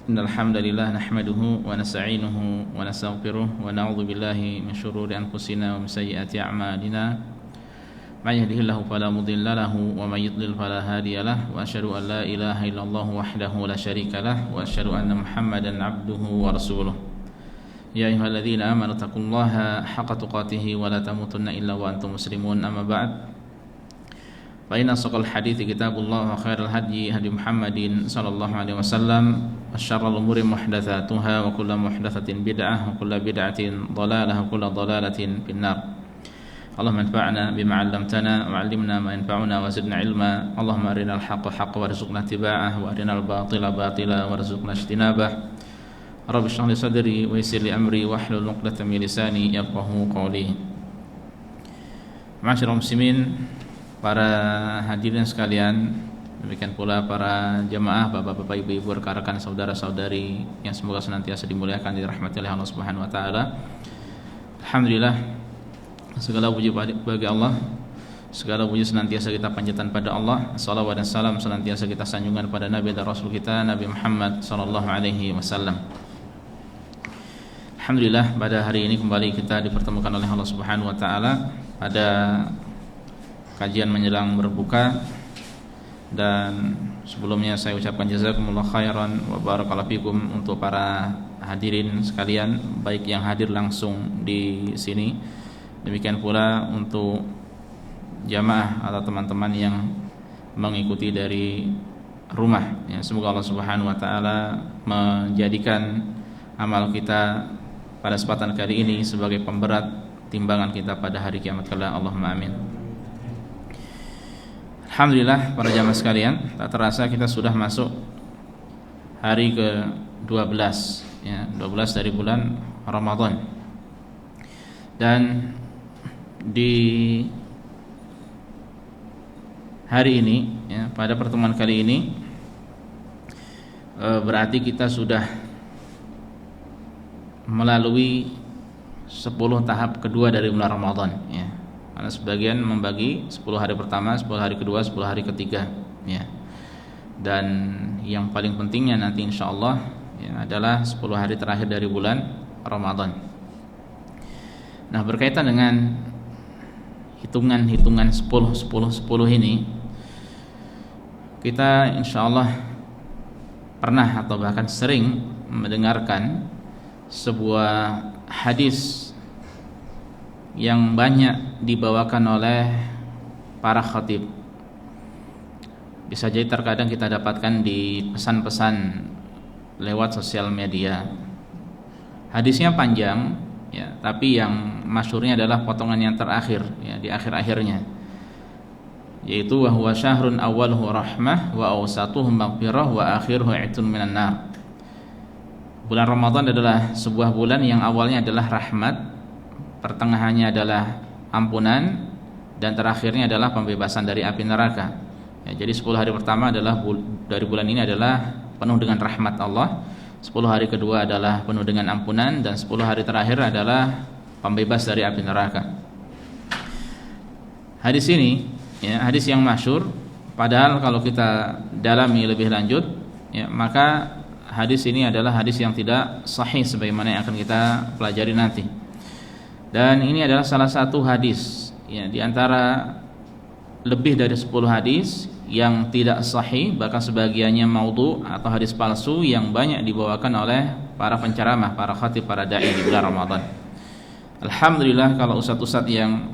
Innal hamdalillah nahmaduhu wa nasta'inuhu wa nastaghfiruh wa na'udzu billahi min shururi anfusina wa min sayyiati a'malina. May yahdihillahu fala mudilla lahu wa may yudlil fala hadiya lahu wa asyhadu an la ilaha illallah wahdahu la syarika lahu wa asyhadu anna Muhammadan 'abduhu wa rasuluh. Ya ayyuhalladzina amanu taqullaha haqqa tuqatih wa la tamutunna illa wa antum muslimun. Amma ba'd. Fa inna asqal hadithi kitabullah wa khairal hadyi hadi Muhammadin sallallahu alaihi wasallam wa syarrul umuri muhdatsatuha wa kullu muhdatsatin bid'ah wa kullu bid'atin dhalalah wa kullu dhalalatin finnar. Allahumma anfa'na bima 'allamtana wa 'allimna ma yanfa'una wa zidna ilma. Allahumma arinal haqqa haqqan warzuqna ittiba'ah wa arinal batila batila warzuqna ijtinabah. Rabbi shrah li sadri wa yassir li amri wahlul 'uqdatam min lisani yafqahu qawli. Ma'asyiral muslimin, para hadirin sekalian, demikian pula para jamaah, bapak-bapak, ibu-ibu, rekan-rekan, saudara-saudari yang semoga senantiasa dimuliakan, dirahmati oleh Allah Subhanahu wa taala. Alhamdulillah, segala puji bagi Allah, segala puji senantiasa kita panjatkan pada Allah. Shalawat dan salam senantiasa kita sanjungkan pada Nabi dan Rasul kita, Nabi Muhammad sallallahu alaihi wasallam. Alhamdulillah, pada hari ini kembali kita dipertemukan oleh Allah Subhanahu wa taala pada kajian menjelang berbuka, dan sebelumnya saya ucapkan jazakumullah khairan wa barakallahu fikum untuk para hadirin sekalian, baik yang hadir langsung di sini, demikian pula untuk jamaah atau teman-teman yang mengikuti dari rumah. Ya, semoga Allah Subhanahu wa taala menjadikan amal kita pada kesempatan kali ini sebagai pemberat timbangan kita pada hari kiamat kelak. Allahumma amin. Alhamdulillah, para jamaah sekalian, tak terasa kita sudah masuk hari ke-12, ya, 12 dari bulan Ramadan. Dan di hari ini, ya, pada pertemuan kali ini, berarti kita sudah melalui 10 tahap kedua dari bulan Ramadan, ya. Karena sebagian membagi 10 hari pertama, 10 hari kedua, 10 hari ketiga, ya. Dan yang paling pentingnya nanti insyaallah, ya, adalah 10 hari terakhir dari bulan Ramadan. Nah, berkaitan dengan hitungan 10 ini, kita insyaallah pernah atau bahkan sering mendengarkan sebuah hadis yang banyak dibawakan oleh para khatib. Bisa jadi terkadang kita dapatkan di pesan-pesan lewat sosial media. Hadisnya panjang, ya, tapi yang masyhurnya adalah potongan yang terakhir, ya, di akhir-akhirnya, yaitu wa huwa syahrun awwaluhu rahmah wa awsatuhu maghfirah wa akhiruhu itun minan nar. Bulan Ramadan adalah sebuah bulan yang awalnya adalah rahmat, pertengahannya adalah ampunan, dan terakhirnya adalah pembebasan dari api neraka. Ya, jadi 10 hari pertama adalah dari bulan ini adalah penuh dengan rahmat Allah, 10 hari kedua adalah penuh dengan ampunan, dan 10 hari terakhir adalah pembebas dari api neraka. Hadis ini, ya, hadis yang masyhur, padahal kalau kita dalami lebih lanjut, ya, maka hadis ini adalah hadis yang tidak sahih sebagaimana yang akan kita pelajari nanti. Dan ini adalah salah satu hadis, ya, di antara lebih dari 10 hadis yang tidak sahih, bahkan sebagiannya maudhu atau hadis palsu yang banyak dibawakan oleh para penceramah, para khatib, para dai di bulan Ramadan. Alhamdulillah, kalau ustadz-ustadz yang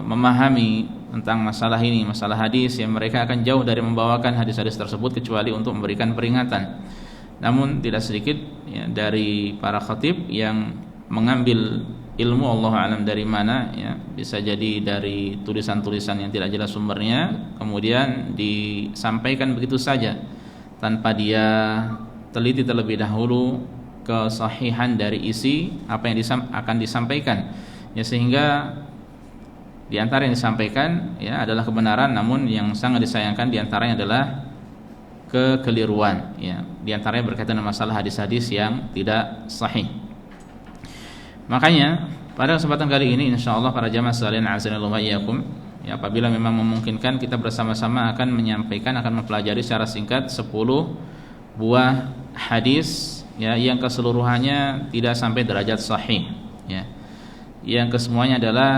memahami tentang masalah ini, masalah hadis, ya, mereka akan jauh dari membawakan hadis-hadis tersebut kecuali untuk memberikan peringatan. Namun tidak sedikit, ya, dari para khatib yang mengambil ilmu Allah alam dari mana, ya, bisa jadi dari tulisan-tulisan yang tidak jelas sumbernya, kemudian disampaikan begitu saja tanpa dia teliti terlebih dahulu kesahihan dari isi apa yang akan disampaikan, ya, sehingga di antara yang disampaikan, ya, adalah kebenaran, namun yang sangat disayangkan di antaranya adalah kekeliruan, ya, di antaranya berkaitan dengan masalah hadis-hadis yang tidak sahih. Makanya pada kesempatan kali ini insyaallah para jamaah sekalian azanallahu wa iyyakum, ya, apabila memang memungkinkan kita bersama-sama akan menyampaikan, akan mempelajari secara singkat 10 buah hadis ya yang keseluruhannya tidak sampai derajat sahih ya. Yang kesemuanya adalah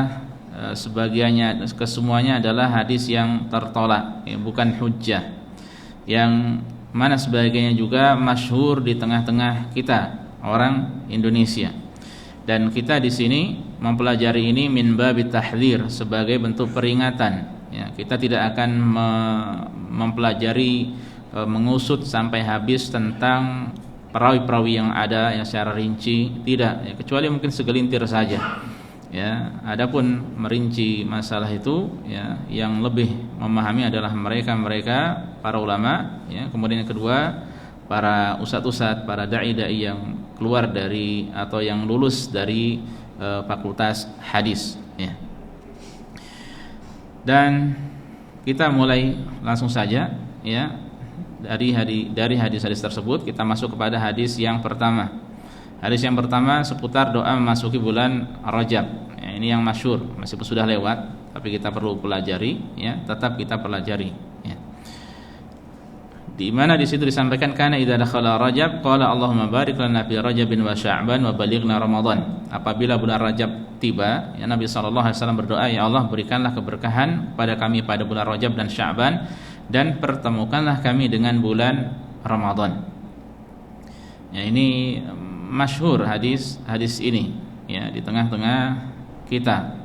kesemuanya adalah hadis yang tertolak ya, bukan hujjah. Yang mana sebagainya juga masyhur di tengah-tengah kita orang Indonesia. Dan kita di sini mempelajari ini min babit tahdzir, sebagai bentuk peringatan ya. Kita tidak akan mempelajari mengusut sampai habis tentang perawi-perawi yang ada yang secara rinci, tidak ya, kecuali mungkin segelintir saja ya. Adapun merinci masalah itu ya, yang lebih memahami adalah mereka para ulama ya. Kemudian yang kedua, para ustadz-ustadz, para dai-dai yang keluar dari atau yang lulus dari fakultas hadis ya. Dan kita mulai langsung saja ya, dari hadis-hadis tersebut kita masuk kepada hadis yang pertama. Hadis yang pertama seputar doa memasuki bulan Rajab ya, ini yang masyhur, meskipun sudah lewat tapi kita perlu pelajari ya, tetap kita pelajari ya. Di mana di situ disampaikan kana idza dakhala Rajab qala Allahumma barik lana fi Rajabin wa Sya'ban wa balighna Ramadan. Apabila bulan Rajab tiba, ya Nabi sallallahu alaihi wasallam berdoa, ya Allah berikanlah keberkahan pada kami pada bulan Rajab dan Sya'ban, dan pertemukanlah kami dengan bulan Ramadan. Ya, ini masyhur hadis ini ya di tengah-tengah kita.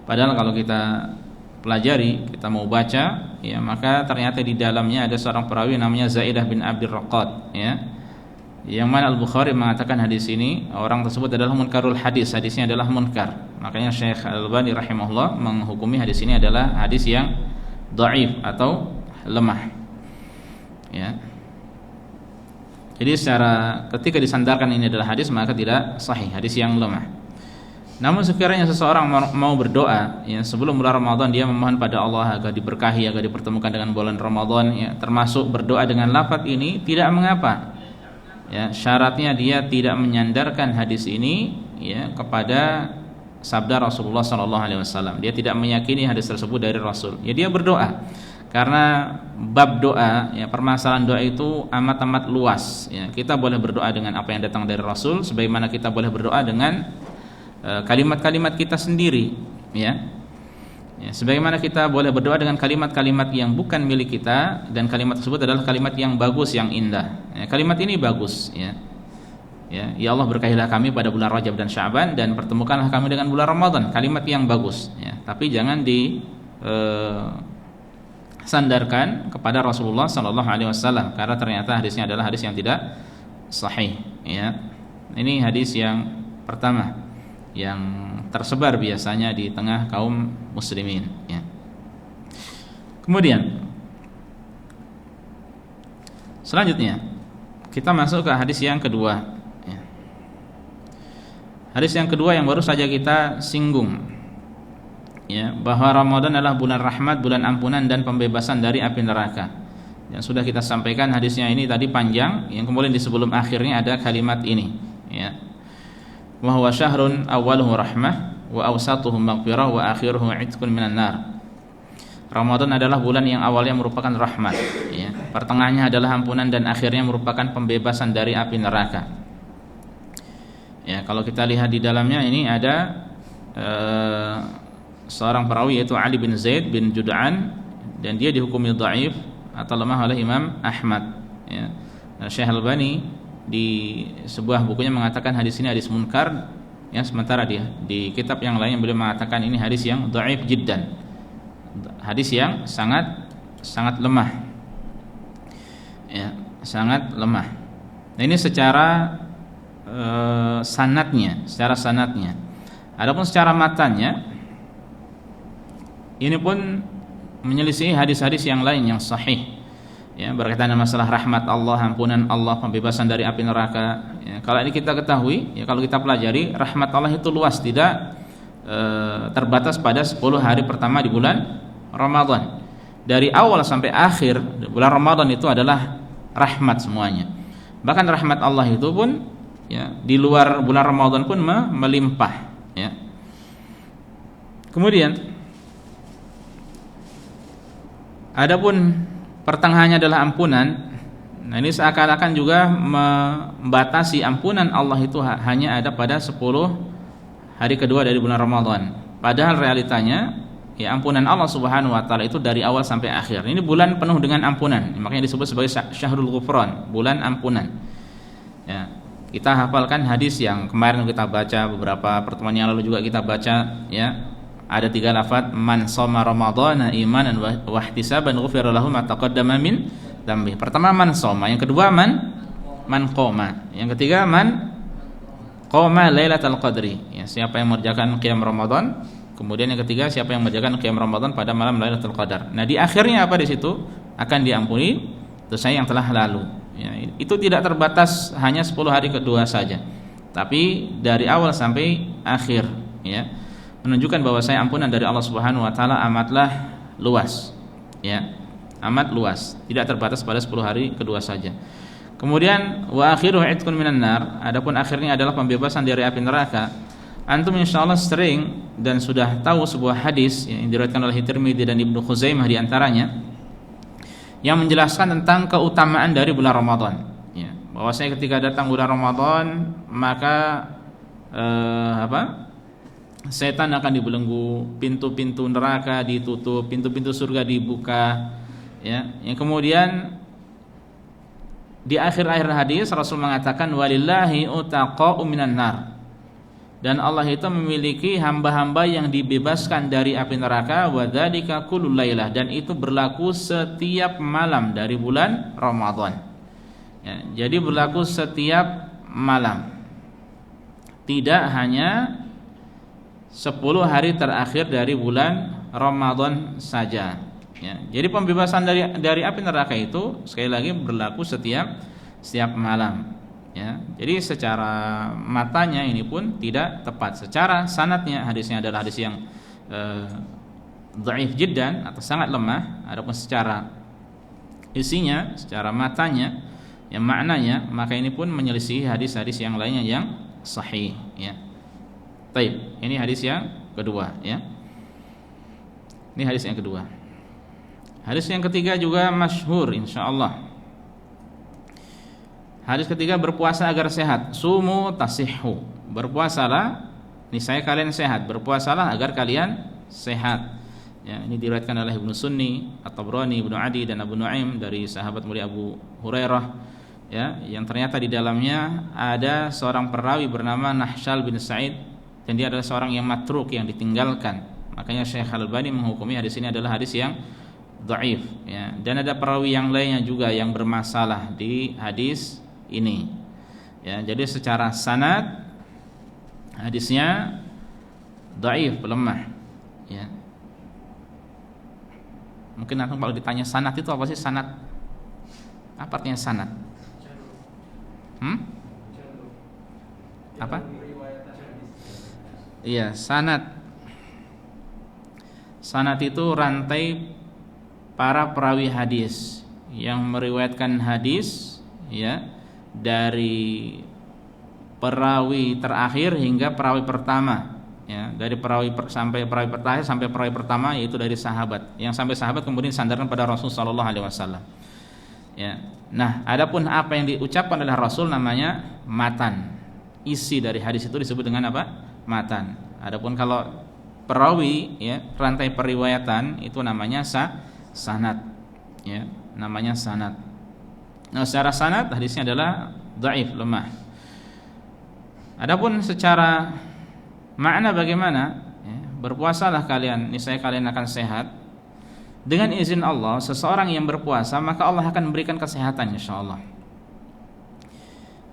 Padahal kalau kita pelajari, kita mau baca ya, maka ternyata di dalamnya ada seorang perawi namanya Zaidah bin Abdul Raqad ya, yang mana Al-Bukhari mengatakan hadis ini orang tersebut adalah munkarul hadis, hadisnya adalah munkar. Makanya Syekh Al-Albani rahimahullah menghukumi hadis ini adalah hadis yang dhaif atau lemah ya. Jadi secara ketika disandarkan ini adalah hadis, maka tidak sahih, hadis yang lemah. Namun sekiranya seseorang mau berdoa ya, sebelum bulan Ramadan, dia memohon pada Allah agar diberkahi, agar dipertemukan dengan bulan Ramadan ya, termasuk berdoa dengan lafaz ini, tidak mengapa ya. Syaratnya dia tidak menyandarkan hadis ini ya kepada sabda Rasulullah SAW. Dia tidak meyakini hadis tersebut dari Rasul ya, dia berdoa. Karena bab doa ya, permasalahan doa itu amat luas ya. Kita boleh berdoa dengan apa yang datang dari Rasul, sebagaimana kita boleh berdoa dengan kalimat-kalimat kita sendiri ya. Ya, sebagaimana kita boleh berdoa dengan kalimat-kalimat yang bukan milik kita, dan kalimat tersebut adalah kalimat yang bagus, yang indah ya, kalimat ini bagus ya. Ya Allah berkahilah kami pada bulan Rajab dan Sya'ban, dan pertemukanlah kami dengan bulan Ramadan, kalimat yang bagus ya. Tapi jangan sandarkan kepada Rasulullah SAW, karena ternyata hadisnya adalah hadis yang tidak sahih ya. Ini hadis yang pertama yang tersebar biasanya di tengah kaum muslimin ya. Kemudian selanjutnya kita masuk ke hadis yang kedua ya. Hadis yang kedua yang baru saja kita singgung ya, bahwa Ramadan adalah bulan rahmat, bulan ampunan dan pembebasan dari api neraka. Yang sudah kita sampaikan hadisnya ini tadi panjang, yang kemudian di sebelum akhirnya ada kalimat ini ya. Wa huwa syahrun awwaluhu rahmah wa awsatuhu maghfirah wa akhiruhu 'itqun minan nar. Ramadan adalah bulan yang awalnya merupakan rahmat ya, pertengahannya adalah ampunan, dan akhirnya merupakan pembebasan dari api neraka. Ya, kalau kita lihat di dalamnya ini ada seorang perawi yaitu Ali bin Zaid bin Jud'an, dan dia dihukumi dhaif atau lemah oleh Imam Ahmad ya. Syekh Al-Albani di sebuah bukunya mengatakan hadis ini hadis munkar ya, sementara dia di kitab yang lain beliau mengatakan ini hadis yang dhaif jiddan, hadis yang sangat lemah ya, sangat lemah. Nah, ini secara sanadnya. Adapun secara matanya ini pun menyelisih hadis-hadis yang lain yang sahih ya, berkaitan dengan masalah rahmat Allah, ampunan Allah, pembebasan dari api neraka ya. Kalau ini kita ketahui ya, kalau kita pelajari, rahmat Allah itu luas, tidak terbatas pada 10 hari pertama di bulan Ramadan. Dari awal sampai akhir bulan Ramadan itu adalah rahmat semuanya. Bahkan rahmat Allah itu pun ya, di luar bulan Ramadan pun melimpah ya. Kemudian adapun pertengahannya adalah ampunan, Nah, ini seakan-akan juga membatasi ampunan Allah itu hanya ada pada 10 hari kedua dari bulan Ramadan. Padahal realitanya ya ampunan Allah Subhanahu wa taala itu dari awal sampai akhir. Ini bulan penuh dengan ampunan. Makanya disebut sebagai Syahrul Ghufran, bulan ampunan. Ya. Kita hafalkan hadis yang kemarin kita baca, beberapa pertemuan yang lalu juga kita baca, ya. Ada 3 lafaz, man shoma ramadhana imanan wa ihtisaban ghufira lahu ma taqaddama min dzambi. Pertama man shoma, yang kedua man qoma, yang ketiga man qoma lailatul qadri. Ya, siapa yang mengerjakan qiyam Ramadan. Kemudian yang ketiga, siapa yang mengerjakan qiyam Ramadan pada malam Lailatul Qadar. Nah, di akhirnya apa di situ? Akan diampuni dosa yang telah lalu. Ya, itu tidak terbatas hanya 10 hari kedua saja. Tapi dari awal sampai akhir, ya. Menunjukkan bahwa saya ampunan dari Allah Subhanahu wa taala amatlah luas. Ya. Amat luas, tidak terbatas pada 10 hari kedua saja. Kemudian wa akhiru itqun minan nar, adapun akhirnya adalah pembebasan dari api neraka. Antum insyaallah sering dan sudah tahu sebuah hadis yang diriwayatkan oleh Tirmidzi dan Ibnu Khuzaimah di antaranya yang menjelaskan tentang keutamaan dari bulan Ramadan. Ya, bahwasanya ketika datang bulan Ramadan maka setan akan dibelenggu, pintu-pintu neraka ditutup, pintu-pintu surga dibuka. Ya, yang kemudian di akhir-akhir hadis Rasul mengatakan walillahi utaqa'u minan nar. Dan Allah itu memiliki hamba-hamba yang dibebaskan dari api neraka wa dzalika kullul lailah, dan itu berlaku setiap malam dari bulan Ramadan. Ya, jadi berlaku setiap malam. Tidak hanya 10 hari terakhir dari bulan Ramadan saja. Ya, jadi pembebasan dari api neraka itu sekali lagi berlaku setiap malam. Ya, jadi secara matanya ini pun tidak tepat. Secara sanadnya hadisnya adalah hadis yang dhaif jiddan atau sangat lemah. Adapun secara isinya, secara matanya, yang maknanya, maka ini pun menyelisihi hadis-hadis yang lainnya yang sahih. Ya. Baik, ini hadis yang kedua. Ya. Ini hadis yang kedua. Hadis yang ketiga juga masyhur insyaallah. Hadis ketiga, berpuasa agar sehat. Sumu tasihhu. Berpuasalah niscaya kalian sehat. Berpuasalah agar kalian sehat. Ya, ini diriwayatkan oleh Ibnu Sunni, At-Tabrani, Ibnu Adi dan Abu Nuaim dari sahabat mulia Abu Hurairah. Ya, yang ternyata di dalamnya ada seorang perawi bernama Nahshal bin Sa'id, dan dia adalah seorang yang matruk, yang ditinggalkan. Makanya Syekh Al-Albani menghukumi hadis ini adalah hadis yang dhaif. Ya, dan ada perawi yang lainnya juga yang bermasalah di hadis ini. Ya, jadi secara sanad hadisnya dhaif, lemah. Ya. Mungkin nanti kalau ditanya sanad itu apa sih sanad? Apa artinya sanad? Apa? Iya, sanad. Sanad itu rantai para perawi hadis yang meriwayatkan hadis, ya, dari perawi terakhir hingga perawi pertama, ya, dari perawi sampai perawi terakhir sampai perawi pertama, yaitu dari sahabat, yang sampai sahabat kemudian sandarkan pada Rasul sallallahu alaihi wasallam. Ya. Nah, adapun apa yang diucapkan oleh Rasul namanya matan. Isi dari hadis itu disebut dengan apa? Matan. Adapun kalau perawi, ya, rantai periwayatan itu namanya sanad. Ya, namanya sanad. Nah, secara sanad hadisnya adalah dhaif, lemah. Adapun secara makna bagaimana? Ya, berpuasalah kalian, niscaya kalian akan sehat. Dengan izin Allah, seseorang yang berpuasa maka Allah akan memberikan kesehatan insyaallah.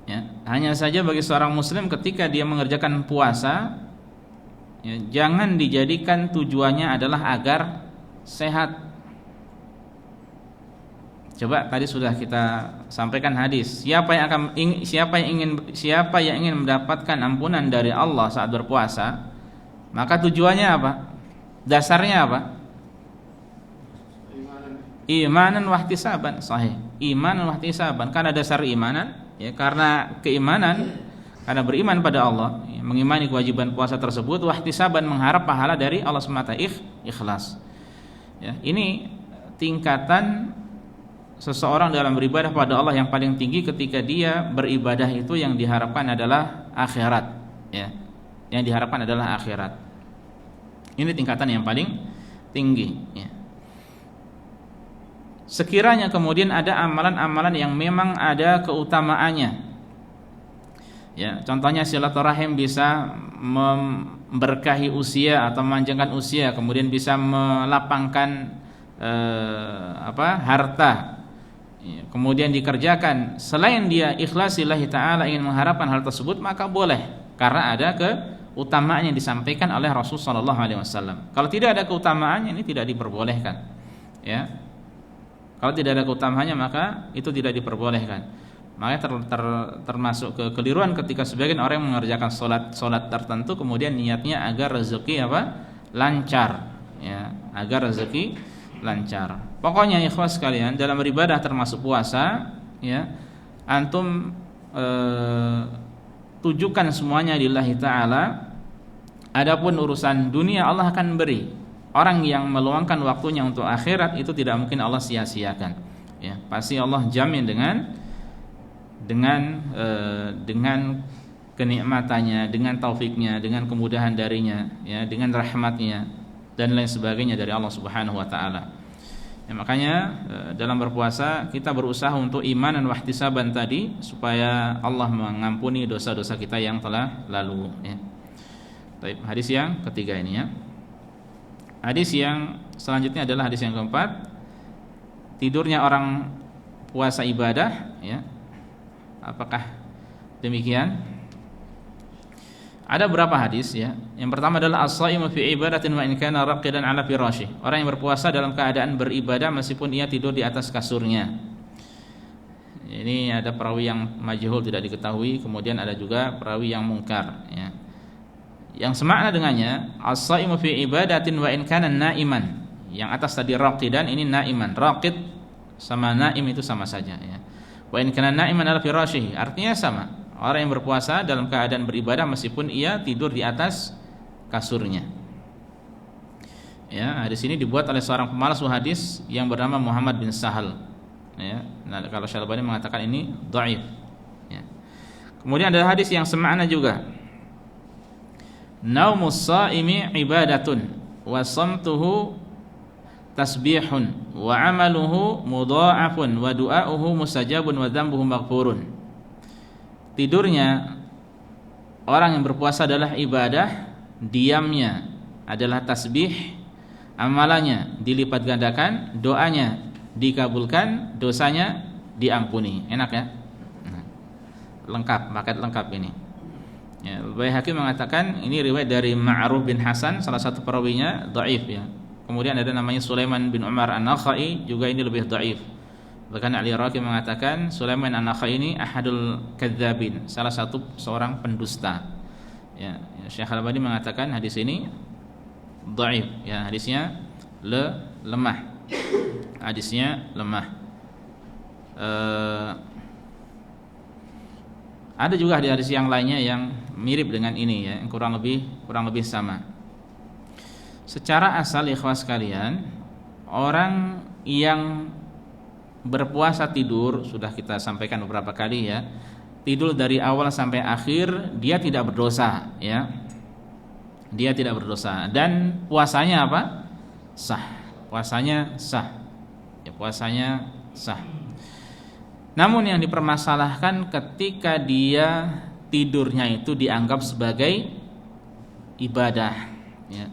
Ya, hanya saja bagi seorang muslim ketika dia mengerjakan puasa, ya, jangan dijadikan tujuannya adalah agar sehat. Coba tadi sudah kita sampaikan hadis, siapa yang ingin mendapatkan ampunan dari Allah saat berpuasa, maka tujuannya apa? Dasarnya apa? Imanan wa ihtisaban, sahih. Imanan wa ihtisaban, karena dasar imanan, ya, karena keimanan, karena beriman pada Allah, ya, mengimani kewajiban puasa tersebut, wa ihtisaban, mengharap pahala dari Allah semata, ikhlas. Ya, ini tingkatan seseorang dalam beribadah pada Allah yang paling tinggi ketika dia beribadah itu yang diharapkan adalah akhirat, ya. Yang diharapkan adalah akhirat. Ini tingkatan yang paling tinggi, ya. Sekiranya kemudian ada amalan-amalan yang memang ada keutamaannya, ya, contohnya silaturahim bisa memberkahi usia atau memanjangkan usia, kemudian bisa melapangkan harta, ya, kemudian dikerjakan selain dia ikhlas lillahi ta'ala ingin mengharapkan hal tersebut, maka boleh karena ada keutamaan yang disampaikan oleh Rasulullah SAW. Kalau tidak ada keutamaannya, ini tidak diperbolehkan, ya. Kalau tidak ada keutamaannya maka itu tidak diperbolehkan. Makanya termasuk kekeliruan ketika sebagian orang yang mengerjakan solat tertentu kemudian niatnya agar rezeki lancar, ya, agar rezeki lancar. Pokoknya ikhwas sekalian, dalam beribadah termasuk puasa, ya, antum tujukan semuanya lillahi ta'ala. Adapun urusan dunia Allah akan beri. Orang yang meluangkan waktunya untuk akhirat itu tidak mungkin Allah sia-siakan, ya. Pasti Allah jamin dengan kenikmatannya, dengan taufiknya, dengan kemudahan darinya, ya, dengan rahmatnya dan lain sebagainya dari Allah Subhanahu wa taala. Ya, makanya dalam berpuasa kita berusaha untuk iman dan wahtisaban tadi supaya Allah mengampuni dosa-dosa kita yang telah lalu, ya. Baik, hadis yang ketiga ini, ya. Hadis yang selanjutnya adalah hadis yang keempat, tidurnya orang puasa ibadah, ya. Apakah demikian? Ada berapa hadis, ya. Yang pertama adalah as-shaimu fi ibadatin wa in kana raqidan ala firasyih. Orang yang berpuasa dalam keadaan beribadah meskipun ia tidur di atas kasurnya. Ini ada perawi yang majhul tidak diketahui, kemudian ada juga perawi yang mungkar, ya. Yang semakna dengannya as-shaimu fi ibadatin wa in kana naiman. Yang atas tadi raqidan, ini naiman. Raqid sama naim itu sama saja, ya. Wa in kana naiman ala firasyih, artinya sama. Orang yang berpuasa dalam keadaan beribadah meskipun ia tidur di atas kasurnya. Ya, hadis ini dibuat oleh seorang pemalas hadis yang bernama Muhammad bin Sahal. Ya, nah kalau Syalbani mengatakan ini dhaif. Ya. Kemudian ada hadis yang semakna juga. Naumus shaimi ibadatun wa shamtuhu tasbihun wa amaluhu mudha'afun wa du'a'uhu mustajabun wa dzambuhu maghfurun. Tidurnya orang yang berpuasa adalah ibadah, diamnya adalah tasbih, amalannya dilipat gandakan, doanya dikabulkan, dosanya diampuni. Enak, ya? Lengkap, paket lengkap ini. Ya, Baihaqi mengatakan ini riwayat dari Ma'ruf bin Hasan, salah satu perawinya dhaif, ya. Kemudian ada namanya Sulaiman bin Umar An-Nakhai, juga ini lebih dhaif. Bahkan Ali Raqi mengatakan Sulaiman An-Nakhai ini ahadul kadzdzabin, salah satu seorang pendusta. Ya, Syekh Al-Albani mengatakan hadis ini dhaif, ya, hadisnya lemah. Hadisnya lemah. Ada juga hadis yang lainnya yang mirip dengan ini, ya, yang kurang lebih sama. Secara asal ikhwas sekalian, orang yang berpuasa tidur, sudah kita sampaikan beberapa kali, ya, tidur dari awal sampai akhir dia tidak berdosa, ya. Dia tidak berdosa dan puasanya apa? Sah. Puasanya sah. Ya, puasanya sah. Namun yang dipermasalahkan ketika dia tidurnya itu dianggap sebagai ibadah, ya.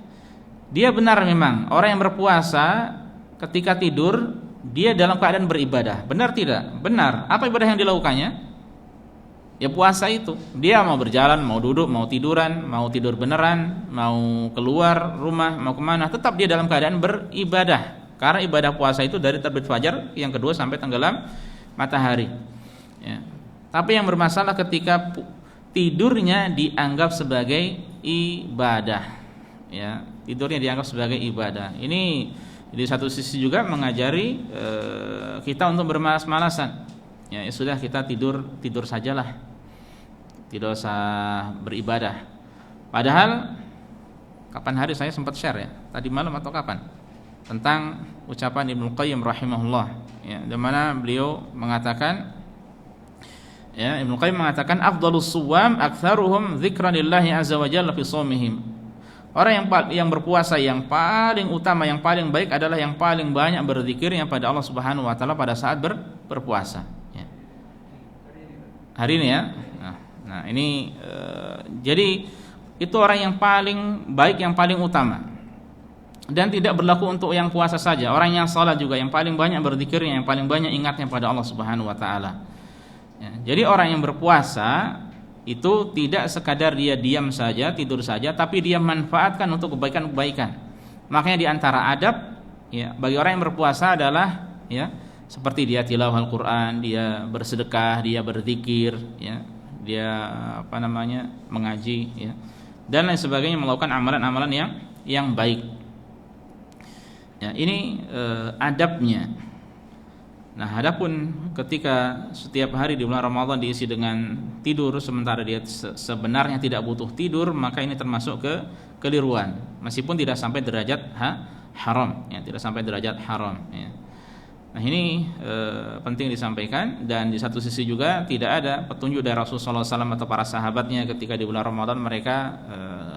Dia benar memang orang yang berpuasa ketika tidur dia dalam keadaan beribadah. Benar tidak? Benar. Apa ibadah yang dilakukannya? Ya puasa itu. Dia mau berjalan, mau duduk, mau tiduran, mau tidur beneran, mau keluar rumah, mau kemana, tetap dia dalam keadaan beribadah. Karena ibadah puasa itu dari terbit fajar yang kedua sampai tenggelam matahari, ya. Tapi yang bermasalah ketika tidurnya dianggap sebagai ibadah, ya. Tidurnya dianggap sebagai ibadah. Ini di satu sisi juga mengajari kita untuk bermalas-malasan. Ya, sudah kita tidur sajalah, tidak usah beribadah. Padahal kapan hari saya sempat share, ya, tadi malam atau kapan, tentang ucapan Ibnu Qayyim rahimahullah, ya, di mana beliau mengatakan, ya, Ibnu Qayyim mengatakan afdhalus suwam aktsaruhum dzikran lillahi azza wa jalla fi shaumihim. Orang yang berpuasa yang paling utama, yang paling baik adalah yang paling banyak berzikirnya pada Allah Subhanahu wa taala pada saat berpuasa, ya. Hari ini ya. Nah, ini jadi itu orang yang paling baik, yang paling utama. Dan tidak berlaku untuk yang puasa saja. Orang yang salat juga yang paling banyak berzikirnya, yang paling banyak ingatnya pada Allah Subhanahu wa taala. Ya, jadi orang yang berpuasa itu tidak sekadar dia diam saja, tidur saja, tapi dia manfaatkan untuk kebaikan-kebaikan. Makanya di antara adab, ya, bagi orang yang berpuasa adalah, ya, seperti dia tilawah Al-Qur'an, dia bersedekah, dia berzikir, ya, dia mengaji, ya, dan lain sebagainya, melakukan amalan-amalan yang baik. Ya, ini adabnya. Nah, adapun ketika setiap hari di bulan Ramadan diisi dengan tidur sementara dia sebenarnya tidak butuh tidur, maka ini termasuk kekeliruan, meskipun tidak sampai derajat haram, ya, tidak sampai derajat haram, ya. Nah, ini penting disampaikan. Dan di satu sisi juga tidak ada petunjuk dari Rasulullah SAW atau para sahabatnya ketika di bulan Ramadan mereka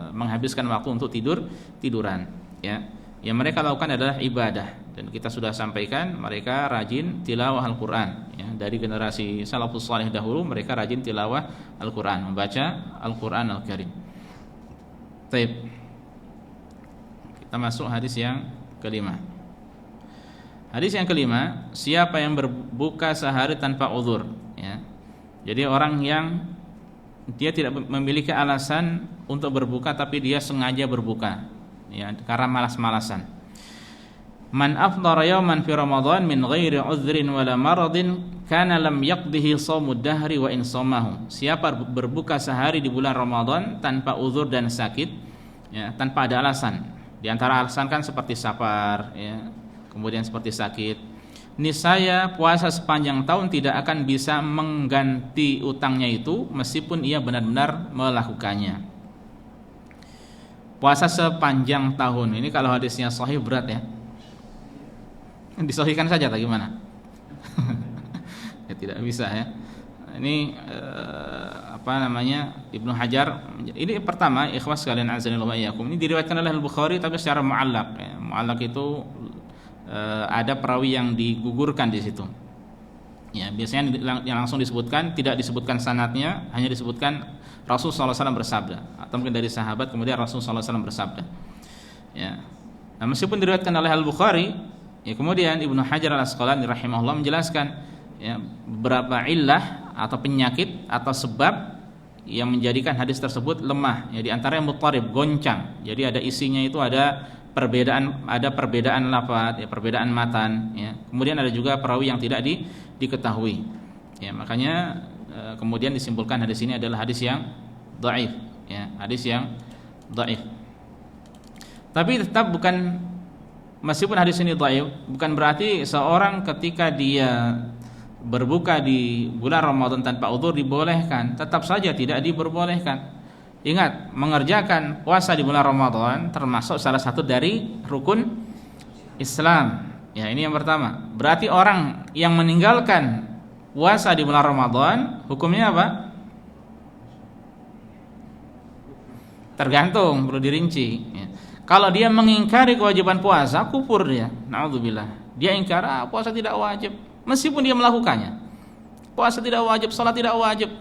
menghabiskan waktu untuk tiduran, ya. Yang mereka lakukan adalah ibadah, dan kita sudah sampaikan mereka rajin tilawah Al-Qur'an, ya. Dari generasi salafus saleh dahulu mereka rajin tilawah Al-Qur'an, membaca Al-Qur'an Al-Karim. Baik. Kita masuk hadis yang kelima. Hadis yang kelima, siapa yang berbuka sehari tanpa uzur, ya. Jadi orang yang dia tidak memiliki alasan untuk berbuka tapi dia sengaja berbuka, ya, karena malas-malasan. Man afdhara yawman fi Ramadan min ghairi udhrin wala maradin kana lam yaqdihi shaumud dahri wa in shamahu. Siapa berbuka sehari di bulan Ramadan tanpa uzur dan sakit, ya, tanpa ada alasan. Di antara alasan kan seperti safar, ya, kemudian seperti sakit, niscaya puasa sepanjang tahun tidak akan bisa mengganti utangnya itu meskipun ia benar-benar melakukannya. Puasa sepanjang tahun ini kalau hadisnya sahih berat, ya. Disahihkan saja atau gimana? Ya, tidak bisa, ya. Ini Ibnu Hajar. Ini pertama, ikhwas sekalian azanillahu wa iyyakum, ini diriwayatkan oleh Al-Bukhari tapi secara mu'allaq, ya. Mu'allaq itu ada perawi yang digugurkan di situ. Ya, biasanya yang langsung disebutkan, tidak disebutkan sanadnya, hanya disebutkan Rasulullah SAW bersabda, atau mungkin dari sahabat kemudian Rasulullah SAW bersabda. Ya. Nah, meskipun diriwayatkan oleh Al-Bukhari, ya, kemudian Ibnu Hajar Al-Asqalani rahimahullah menjelaskan, ya, beberapa illah atau penyakit atau sebab yang menjadikan hadis tersebut lemah. Ya, di antara yang muttarib, goncang. Jadi ada isinya itu ada perbedaan lafaz, ya, perbedaan matan, ya. Kemudian ada juga perawi yang tidak diketahui. Ya, makanya kemudian disimpulkan hadis ini adalah hadis yang dhaif, ya, hadis yang dhaif. Tapi tetap bukan, meskipun hadis ini dhaif, bukan berarti seorang ketika dia berbuka di bulan Ramadan tanpa uzur dibolehkan. Tetap saja tidak diperbolehkan. Ingat, mengerjakan puasa di bulan Ramadan termasuk salah satu dari rukun Islam. Ya, ini yang pertama. Berarti orang yang meninggalkan puasa di bulan Ramadan hukumnya apa? Tergantung, perlu dirinci, ya. Kalau dia mengingkari kewajiban puasa, kufur dia. Na'udzubillah. Dia ingkar, puasa tidak wajib, meskipun dia melakukannya. Puasa tidak wajib, salat tidak wajib,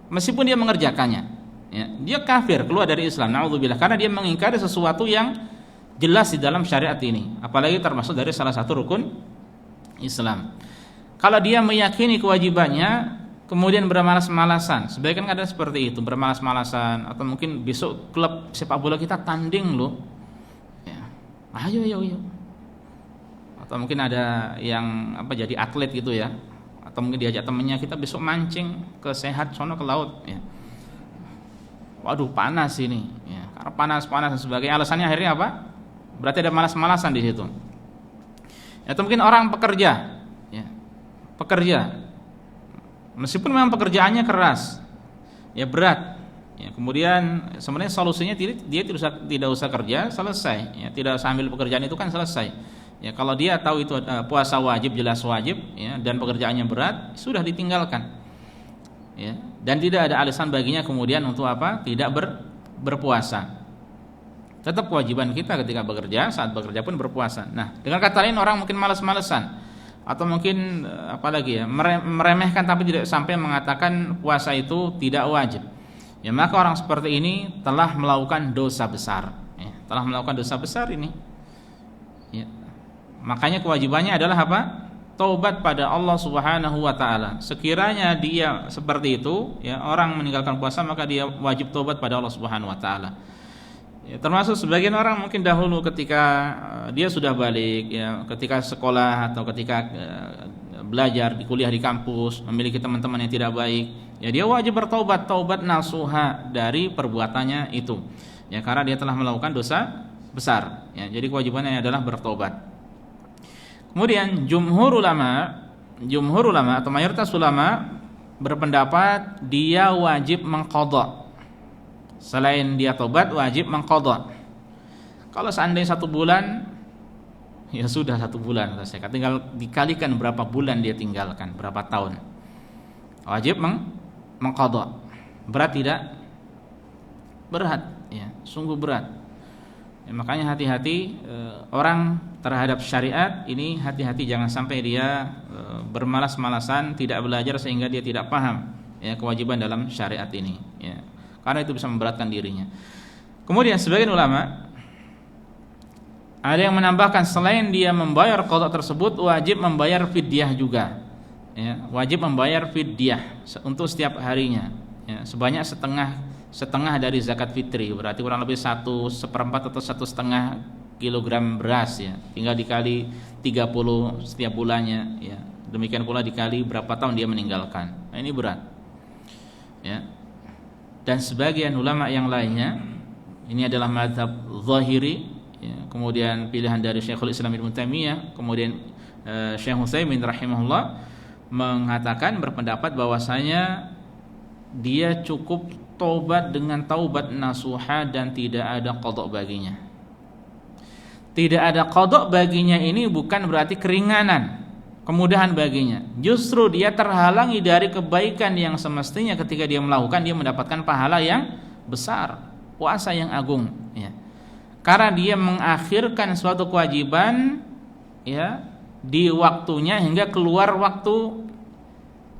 meskipun dia mengerjakannya. Ya, dia kafir, keluar dari Islam, na'udzubillah, karena dia mengingkari sesuatu yang jelas di dalam syariat ini, apalagi termasuk dari salah satu rukun Islam. Kalau dia meyakini kewajibannya kemudian bermalas-malasan, sebagian ada seperti itu, bermalas-malasan, atau mungkin besok klub sepak bola kita tanding loh, ya, ayo, atau mungkin ada yang jadi atlet gitu, ya, atau mungkin diajak temennya, kita besok mancing ke Sehat sono ke laut, ya. Waduh, panas ini, ya, karena panas dan sebagainya. Alasannya akhirnya apa? Berarti ada malas-malasan di situ. Atau mungkin orang pekerja, ya, meskipun memang pekerjaannya keras, ya, berat, ya, kemudian sebenarnya solusinya dia tidak usah kerja, selesai, ya, tidak usah ambil pekerjaan itu kan selesai, Ya, kalau dia tahu itu puasa wajib, jelas wajib, ya, dan pekerjaannya berat, sudah ditinggalkan. Ya, dan tidak ada alasan baginya kemudian untuk apa? Tidak berpuasa. Tetap kewajiban kita ketika bekerja, saat bekerja pun berpuasa. Nah, dengan kata lain orang mungkin malas-malesan atau mungkin apalagi ya, meremehkan tapi tidak sampai mengatakan puasa itu tidak wajib. Ya, maka orang seperti ini telah melakukan dosa besar. Ya, telah melakukan dosa besar ini. Ya. Makanya kewajibannya adalah apa? Taubat pada Allah Subhanahu wa taala. Sekiranya dia seperti itu, ya, orang meninggalkan puasa maka dia wajib taubat pada Allah Subhanahu wa taala. Ya, termasuk sebagian orang mungkin dahulu ketika dia sudah balik, ya, ketika sekolah atau ketika belajar di kuliah di kampus memiliki teman-teman yang tidak baik, ya dia wajib bertaubat, taubat nasuha dari perbuatannya itu. Ya, karena dia telah melakukan dosa besar. Ya, jadi kewajibannya adalah bertaubat. Kemudian jumhur ulama atau mayoritas ulama berpendapat dia wajib mengqadha. Selain dia tobat, wajib mengqadha. Kalau seandainya 1 bulan, ya sudah 1 bulan selesai. Tinggal dikalikan berapa bulan dia tinggalkan, berapa tahun. Wajib mengqadha. Berat tidak? Berat, ya, sungguh berat. Ya, makanya hati-hati orang terhadap syariat ini, hati-hati jangan sampai dia bermalas-malasan, tidak belajar sehingga dia tidak paham, ya, kewajiban dalam syariat ini, ya. Karena itu bisa memberatkan dirinya. Kemudian sebagian ulama ada yang menambahkan selain dia membayar qadha tersebut, wajib membayar fidyah juga. Ya, wajib membayar fidyah untuk setiap harinya. Ya, sebanyak setengah dari zakat fitri, berarti kurang lebih 1/4 atau 1,5 kilogram beras, ya. Tinggal dikali 30 setiap bulannya, ya. Demikian pula dikali berapa tahun dia meninggalkan. Nah, ini berat. Ya. Dan sebagian ulama yang lainnya, ini adalah mazhab Zahiri, ya, kemudian pilihan dari Syekhul Islam Ibnu Taimiyah, kemudian Syekh Utsaimin rahimahullah mengatakan, berpendapat bahwasanya dia cukup taubat dengan taubat nasuha dan tidak ada qadha baginya. Tidak ada qadha baginya ini bukan berarti keringanan, kemudahan baginya. Justru dia terhalangi dari kebaikan yang semestinya ketika dia melakukan, dia mendapatkan pahala yang besar, puasa yang agung, ya. Karena dia mengakhirkan suatu kewajiban, ya, di waktunya hingga keluar waktu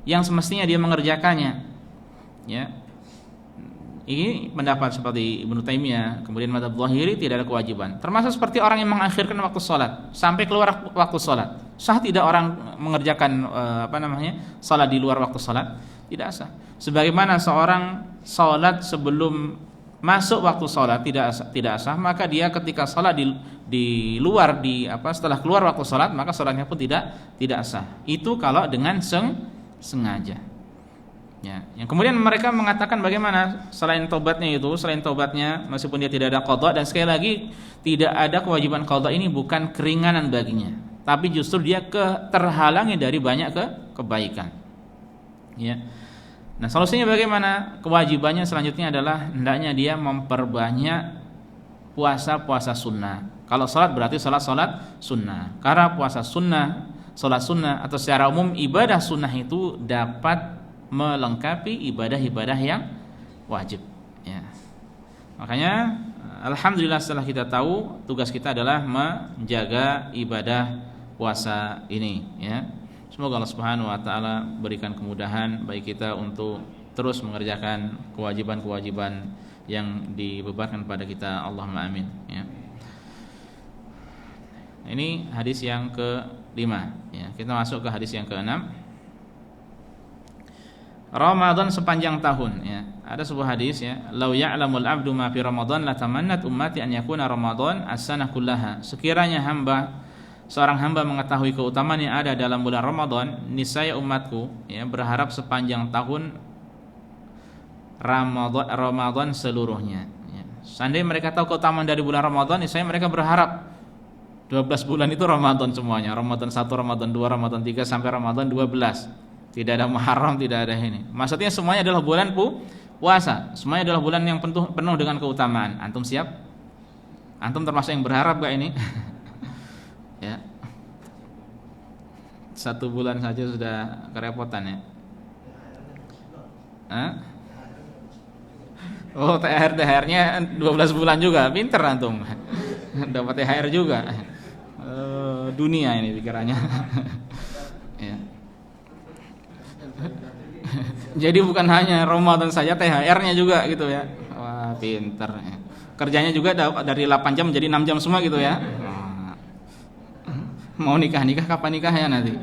yang semestinya dia mengerjakannya, ya. Ini pendapat seperti Ibnu Taimiyah, kemudian mazhab Zahiri tidak ada kewajiban. Termasuk seperti orang yang mengakhirkan waktu sholat sampai keluar waktu sholat. Sah tidak orang mengerjakan sholat di luar waktu sholat? Tidak sah. Sebagaimana seorang sholat sebelum masuk waktu sholat tidak sah, maka dia ketika sholat di luar setelah keluar waktu sholat, maka sholatnya pun tidak sah. Itu kalau dengan sengaja. Ya, yang kemudian mereka mengatakan bagaimana selain tobatnya meskipun dia tidak ada qadha, dan sekali lagi tidak ada kewajiban qadha ini bukan keringanan baginya, tapi justru dia terhalangi dari banyak kebaikan. Ya. Nah, solusinya bagaimana? Kewajibannya selanjutnya adalah hendaknya dia memperbanyak puasa sunnah. Kalau salat berarti salat sunnah. Karena puasa sunnah, salat sunnah atau secara umum ibadah sunnah itu dapat melengkapi ibadah-ibadah yang wajib, ya. Makanya alhamdulillah setelah kita tahu tugas kita adalah menjaga ibadah puasa ini, ya. Semoga Allah Subhanahu wa taala berikan kemudahan bagi kita untuk terus mengerjakan kewajiban-kewajiban yang dibebankan pada kita. Allahumma amin, ya. Ini hadis yang ke-5, ya. Kita masuk ke hadis yang ke-6. Ramadan sepanjang tahun, ya. Ada sebuah hadis, ya, lau ya'lamul 'abdu ma fi Ramadan la tamannat ummati an yakuna Ramadan as-sanah kullaha. Sekiranya seorang hamba mengetahui keutamaan yang ada dalam bulan Ramadan, niscaya umatku, ya, berharap sepanjang tahun Ramadan seluruhnya, ya. Seandainya mereka tahu keutamaan dari bulan Ramadan, niscaya mereka berharap 12 bulan itu Ramadan semuanya. Ramadan 1, Ramadan 2, Ramadan 3 sampai Ramadan 12. Tidak ada Muharram, tidak ada ini. Maksudnya semuanya adalah bulan puasa. Semuanya adalah bulan yang penuh dengan keutamaan. Antum siap? Antum termasuk yang berharap gak ini? Ya. 1 bulan saja sudah kerepotan ya. Hah? Oh, THR-nya 12 bulan juga, pinter antum. Dapat THR juga. Dunia ini pikirannya. Ya. Jadi bukan hanya Ramadan saja, THR-nya juga gitu ya. Wah, pinter. Kerjanya juga dari 8 jam jadi 6 jam semua gitu ya. Mau nikah kapan nikahnya nanti?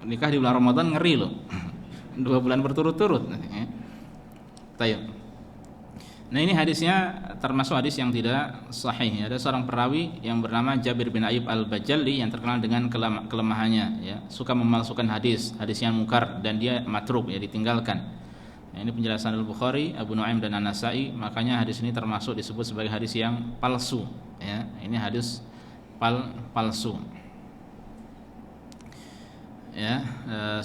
Nikah di bulan Ramadan ngeri loh. 2 bulan berturut-turut. Tayyib. Nah, ini hadisnya termasuk hadis yang tidak sahih. Ada seorang perawi yang bernama Jabir bin Ayyub al-Bajali yang terkenal dengan kelemahannya ya, suka memalsukan hadis yang mungkar dan dia matruk ya, ditinggalkan. Nah, ini penjelasan Al-Bukhari, Abu Nuaim dan An-Nasa'i, makanya hadis ini termasuk disebut sebagai hadis yang palsu ya. Ini hadis palsu. Ya,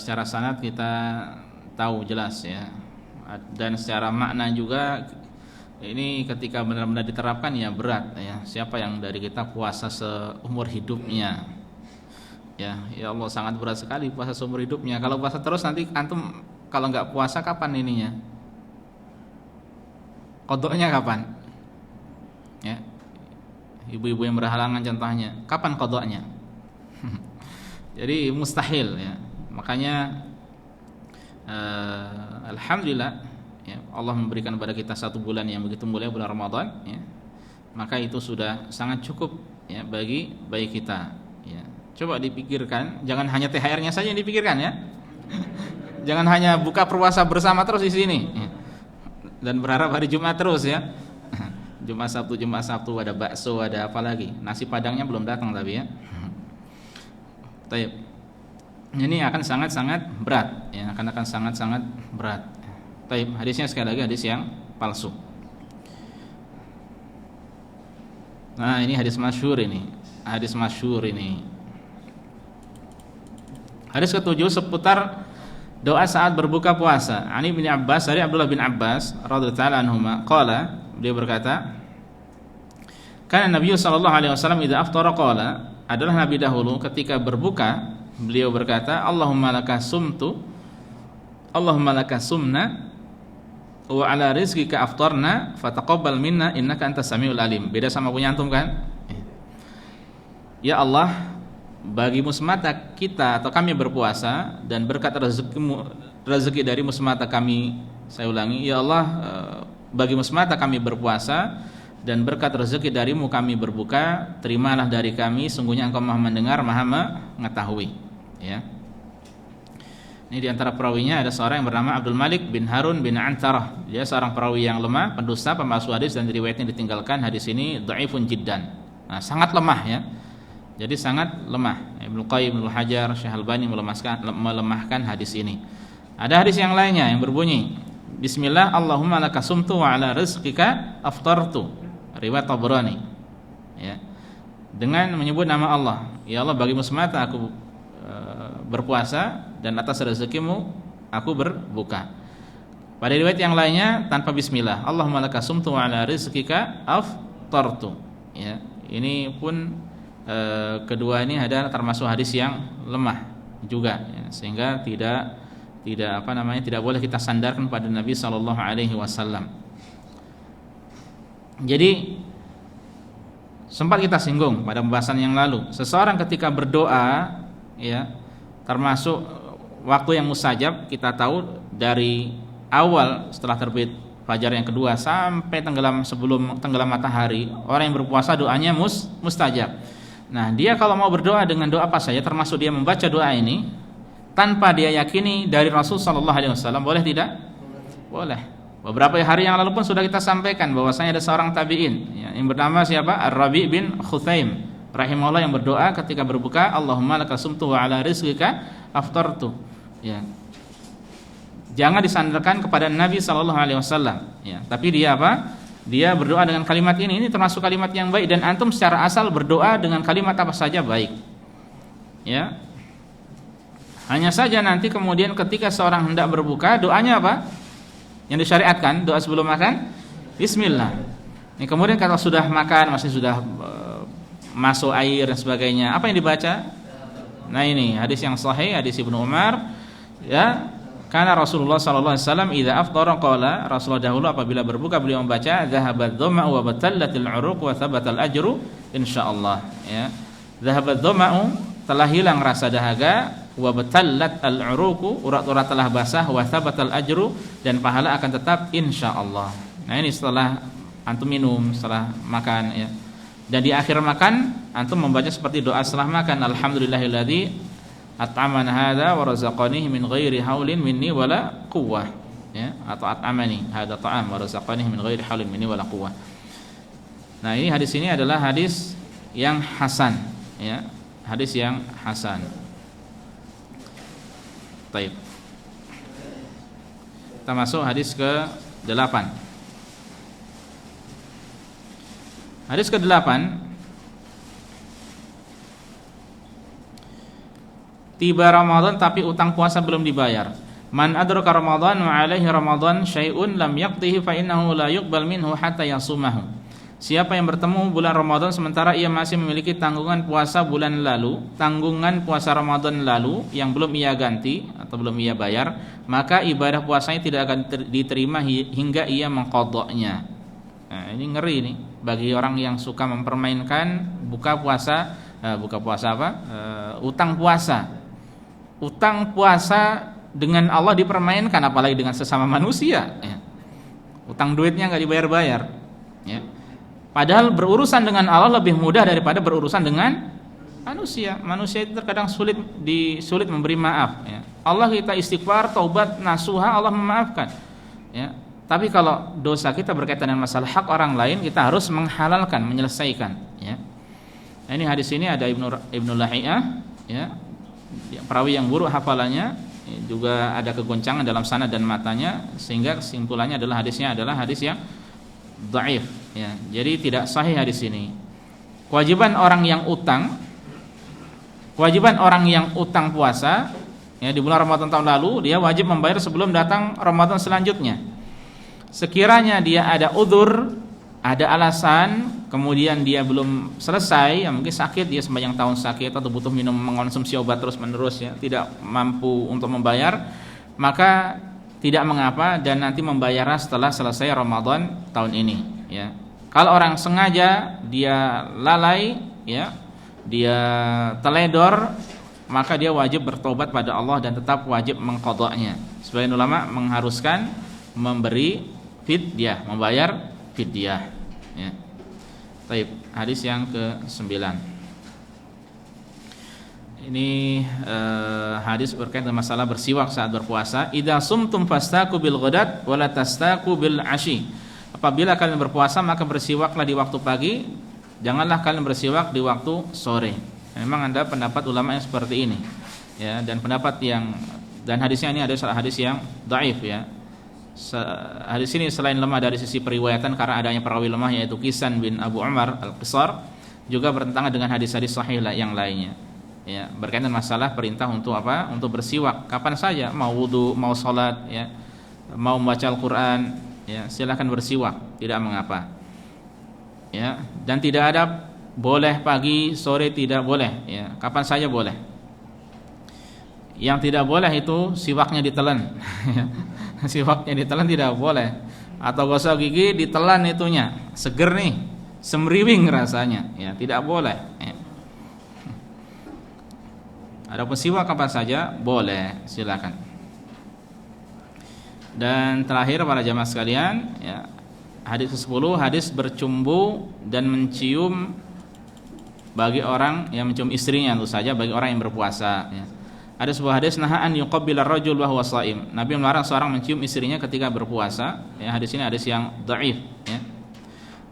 secara sanad kita tahu jelas ya. Dan secara makna juga ini ketika benar-benar diterapkan ya berat ya. Siapa yang dari kita puasa seumur hidupnya? Ya Allah, sangat berat sekali puasa seumur hidupnya. Kalau puasa terus nanti antum kalau nggak puasa kapan ininya? Qadanya kapan? Ya. Ibu-ibu yang berhalangan contohnya, kapan qadanya? Jadi mustahil ya. Makanya alhamdulillah ya, Allah memberikan kepada kita 1 bulan yang begitu mulia, bulan Ramadan ya. Maka itu sudah sangat cukup ya bagi kita ya. Coba dipikirkan, jangan hanya THR-nya saja yang dipikirkan ya. Jangan hanya buka puasa bersama terus di sini ya. Dan berharap hari Jumat terus ya. Jumat Sabtu ada bakso, ada apa lagi? Nasi Padangnya belum datang tapi ya. Tayyib. Ini akan sangat-sangat berat ya, akan sangat-sangat berat. Taib, hadisnya sekali lagi hadis yang palsu. Nah, ini hadis masyhur ini. Hadis masyhur ini. Hadis ke-7 seputar doa saat berbuka puasa. Ani bin Abbas, dari Abdullah bin Abbas radhiyallahu ta'ala anhuma, qala, dia berkata, kana Nabi sallallahu alaihi wasallam idza aftara qala, adalah Nabi dahulu ketika berbuka beliau berkata, Allahumma laka sumtu, Allahumma laka sumna, wa ala rizqika aftarna, fataqabbal minna innaka antas samiul alim. Beda sama punya antum kan? Ya Allah, bagimu semata kita atau kami berpuasa, dan berkat rezeki darimu semata kami, saya ulangi, ya Allah, bagimu semata kami berpuasa, dan berkat rezeki darimu kami berbuka, terimalah dari kami, sungguhnya engkau maha mendengar, maha mengetahui ya. Ini diantara perawinya ada seorang yang bernama Abdul Malik bin Harun bin Antarah. Dia seorang perawi yang lemah, pendusta, pemalsu hadis, dan riwayatnya ditinggalkan. Hadis ini dhaifun jiddan. Nah, sangat lemah ya. Jadi sangat lemah. Ibnu Qayyim, Ibnu Hajar, Syekh Albani melemahkan hadis ini. Ada hadis yang lainnya yang berbunyi, Bismillah, Allahumma laka sumtu wa ala rizqika aftartu. Riwayat Tabrani. Ya. Dengan menyebut nama Allah. Ya Allah, bagimu semata aku berpuasa, dan atas rezekimu aku berbuka. Pada riwayat yang lainnya tanpa bismillah, Allahumma laka sumtu wa ala rizqika aftartu. Ya, ini pun kedua ini adalah termasuk hadis yang lemah juga ya, sehingga tidak boleh kita sandarkan pada Nabi sallallahu alaihi wasallam. Jadi sempat kita singgung pada pembahasan yang lalu, seseorang ketika berdoa ya, termasuk waktu yang mustajab, kita tahu dari awal setelah terbit fajar yang kedua sampai sebelum tenggelam matahari, orang yang berpuasa doanya mustajab. Nah, dia kalau mau berdoa dengan doa apa saja, termasuk dia membaca doa ini tanpa dia yakini dari Rasul sallallahu alaihi wasallam, boleh tidak? Boleh. Beberapa hari yang lalu pun sudah kita sampaikan bahwasanya ada seorang tabi'in ya, yang bernama siapa? Ar-Rabi' bin Khuthaim rahimahullah, yang berdoa ketika berbuka, Allahumma laka sumtu wa ala rizqika aftartu. Ya. Jangan disandarkan kepada Nabi sallallahu alaihi wasallam ya, tapi dia apa? Dia berdoa dengan kalimat ini termasuk kalimat yang baik, dan antum secara asal berdoa dengan kalimat apa saja baik. Ya. Hanya saja nanti kemudian ketika seorang hendak berbuka, doanya apa? Yang disyariatkan, doa sebelum makan, bismillah. Ini kemudian kalau sudah makan, masih sudah masuk air dan sebagainya, apa yang dibaca? Nah ini hadis yang sahih, hadis Ibnu Umar, ya. Karena Rasulullah sallallahu alaihi wasallam idza aftara qala, Rasulullah dahulu apabila berbuka beliau membaca dzahabadz dhama'u wa batallatil 'uruq wa thabatal ajru insyaallah, ya. Dzahabadz dhama'u, telah hilang rasa dahaga, wa batallat al-'uruq, urat-urat telah basah, wa thabatal ajru, dan pahala akan tetap insyaallah. Nah ini setelah antum minum, setelah makan, ya. Dan di akhir makan antum membaca seperti doa setelah makan, alhamdulillahilladzi at'amana hadza wa razaqanihi min ghairi haulin minni wala quwwah, ya, atau at'amani hadza ta'am wa razaqanihi min ghairi haulin minni wala quwwah. Nah, ini hadis ini adalah hadis yang hasan, ya, hadis yang hasan. Baik. Kita masuk hadis ke-8. Hadis ke-8, tiba Ramadan tapi utang puasa belum dibayar. Man adraka Ramadan wa alaihi Ramadan syai'un lam yaqdihi fa innahu la yuqbal minhu hatta yasumahu. Siapa yang bertemu bulan Ramadan sementara ia masih memiliki tanggungan puasa bulan lalu, tanggungan puasa Ramadan lalu yang belum ia ganti atau belum ia bayar, maka ibadah puasanya tidak akan diterima hingga ia mengqadha'nya. Nah, ini ngeri nih bagi orang yang suka mempermainkan utang puasa. Utang puasa dengan Allah dipermainkan, apalagi dengan sesama manusia, ya. Utang duitnya nggak dibayar-bayar, ya. Padahal berurusan dengan Allah lebih mudah daripada berurusan dengan manusia. Manusia itu terkadang sulit memberi maaf, ya. Allah kita istighfar, taubat, nasuha, Allah memaafkan, ya. Tapi kalau dosa kita berkaitan dengan masalah hak orang lain, kita harus menghalalkan, menyelesaikan, ya. Nah, ini hadis ini ada Ibnu Lahiyah, ya. Perawi yang buruk hafalannya, juga ada kegoncangan dalam sanad dan matanya, sehingga kesimpulannya adalah hadisnya adalah hadis yang dhaif, ya. Jadi tidak sahih hadis ini. Kewajiban orang yang utang puasa, ya, di bulan Ramadan tahun lalu dia wajib membayar sebelum datang Ramadan selanjutnya. Sekiranya dia ada udzur, ada alasan, kemudian dia belum selesai, ya mungkin sakit, dia sepanjang tahun sakit atau butuh mengonsumsi obat terus menerus, ya, tidak mampu untuk membayar, maka tidak mengapa dan nanti membayarnya setelah selesai Ramadan tahun ini, ya. Kalau orang sengaja dia lalai, ya, dia teledor, maka dia wajib bertobat pada Allah dan tetap wajib mengqadha'nya. Sebagian ulama mengharuskan memberi fidyah, membayar fidyah, ya. Baik, hadis yang ke-9. Ini hadis berkaitan dengan masalah bersiwak saat berpuasa. Idza sumtum fastaku bil ghadat wa la tastaku bil ashi. Apabila kalian berpuasa maka bersiwaklah di waktu pagi, janganlah kalian bersiwak di waktu sore. Memang ada pendapat ulama yang seperti ini, ya, dan hadisnya ini adalah hadis yang dhaif, ya. Hadis ini selain lemah dari sisi periwayatan karena adanya perawi lemah yaitu Kisan bin Abu Umar Al-Qisar, juga bertentangan dengan hadis-hadis sahih yang lainnya, ya, berkaitan masalah perintah untuk apa? Untuk bersiwak kapan saja, mau wudu, mau salat, ya, mau membaca Al-Qur'an, ya, silakan bersiwak, tidak mengapa, ya, dan tidak ada boleh pagi, sore tidak boleh, ya, kapan saja boleh. Yang tidak boleh itu siwaknya ditelan. Siwaknya ditelan tidak boleh. Atau gosok gigi ditelan itunya, seger nih, semriwing rasanya, ya, tidak boleh, ya. Adapun siwak kapan saja boleh, silakan. Dan terakhir para jamaah sekalian, ya, hadis ke-10, hadis bercumbu dan mencium bagi orang yang mencium istrinya, tentu saja bagi orang yang berpuasa, ya. Ada sebuah hadis nahaan yuqabbilar rajul wa huwa shaim. Nabi melarang seorang mencium istrinya ketika berpuasa, ya. Hadis ini hadis yang dhaif, ya.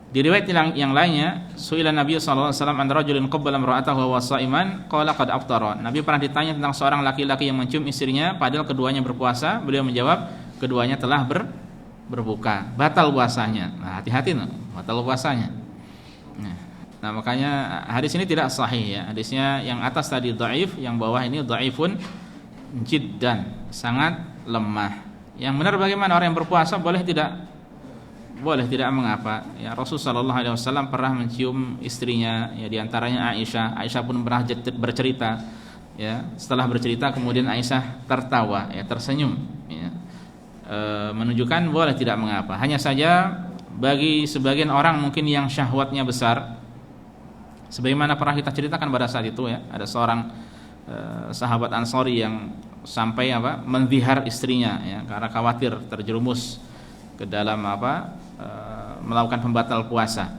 Di riwayat yang lainnya, su'ila Nabi sallallahu alaihi wasallam an rajulin qabbala imra'atahu wa huwa shaiman qala qad aftara. Nabi pernah ditanya tentang seorang laki-laki yang mencium istrinya padahal keduanya berpuasa, beliau menjawab keduanya telah berbuka, batal puasanya. Nah, hati-hati no, batal puasanya. Nah, makanya hadis ini tidak sahih, ya. Hadisnya yang atas tadi dhaif, yang bawah ini dhaifun jiddan, sangat lemah. Yang benar bagaimana orang yang berpuasa boleh tidak mengapa, ya. Rasulullah sallallahu alaihi wasallam pernah mencium istrinya, ya, di antaranya Aisyah. Aisyah pun pernah bercerita, ya, setelah bercerita kemudian Aisyah tertawa, ya, tersenyum, ya, menunjukkan boleh, tidak mengapa. Hanya saja bagi sebagian orang mungkin yang syahwatnya besar, sebagaimana pernah kita ceritakan pada saat itu, ya, ada seorang sahabat Ansori yang sampai mendhihar istrinya, ya, karena khawatir terjerumus ke dalam melakukan pembatal puasa,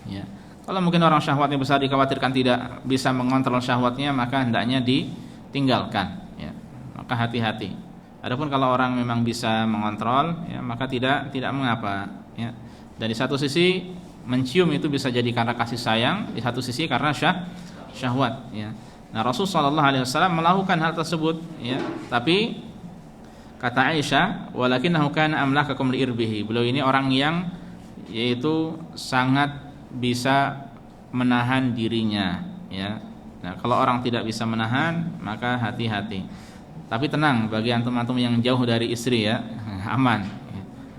ya. Kalau mungkin orang syahwatnya besar dikhawatirkan tidak bisa mengontrol syahwatnya, maka hendaknya ditinggalkan, ya. Maka hati-hati. Adapun kalau orang memang bisa mengontrol, ya, maka tidak mengapa, ya. Dan di satu sisi mencium itu bisa jadi karena kasih sayang, di satu sisi karena syahwat, ya. Nah, Rasulullah SAW melakukan hal tersebut, ya. Tapi kata Aisyah, walakinahu kana amlakakum liirbihi. Beliau ini orang yang yaitu sangat bisa menahan dirinya, ya. Nah, kalau orang tidak bisa menahan, maka hati-hati. Tapi tenang bagi antum-antum yang jauh dari istri, ya, aman.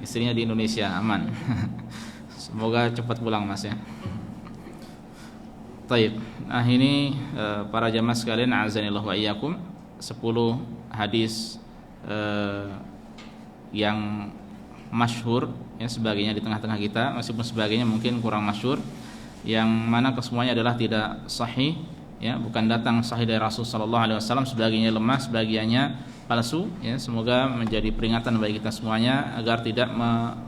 Istrinya di Indonesia aman. Semoga cepat pulang, Mas, ya. Taib. Nah, ini para jamaah sekalian, azanillahu wa iyyakum, 10 hadis yang masyhur, ya, sebagainya di tengah-tengah kita, meskipun sebagainya mungkin kurang masyhur, yang mana kesemuanya adalah tidak sahih, ya, bukan datang sahih dari Rasul sallallahu alaihi wasallam, sebagiannya lemah, sebagiannya palsu, ya. Semoga menjadi peringatan bagi kita semuanya agar tidak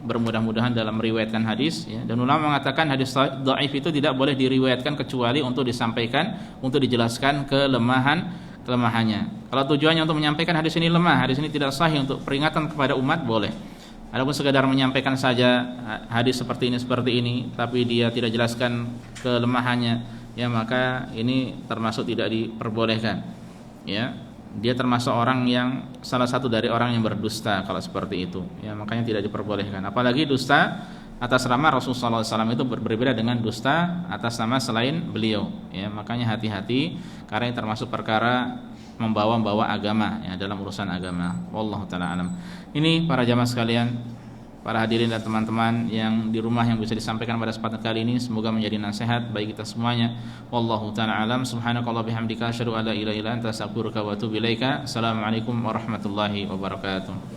bermudah-mudahan dalam meriwayatkan hadis, ya. Dan ulama mengatakan hadis dhaif itu tidak boleh diriwayatkan kecuali untuk disampaikan, untuk dijelaskan kelemahannya. Kalau tujuannya untuk menyampaikan hadis ini lemah, hadis ini tidak sahih, untuk peringatan kepada umat, boleh. Adapun sekedar menyampaikan saja hadis seperti ini, tapi dia tidak jelaskan kelemahannya, ya, maka ini termasuk tidak diperbolehkan, ya. Dia termasuk orang yang salah satu dari orang yang berdusta kalau seperti itu, ya, makanya tidak diperbolehkan. Apalagi dusta atas nama Rasulullah SAW itu berbeda dengan dusta atas nama selain beliau, ya. Makanya hati-hati, karena ini termasuk perkara membawa agama, ya, dalam urusan agama. Wallahu taala alam. Ini para jamaah sekalian, para hadirin dan teman-teman yang di rumah yang bisa disampaikan pada kesempatan kali ini, semoga menjadi nasihat bagi kita semuanya. Wallahu taala alam. Subhanakallah bihamdika asyhadu an la ilaha illa anta astaghfiruka wa atubu ilaika. Assalamualaikum warahmatullahi wabarakatuh.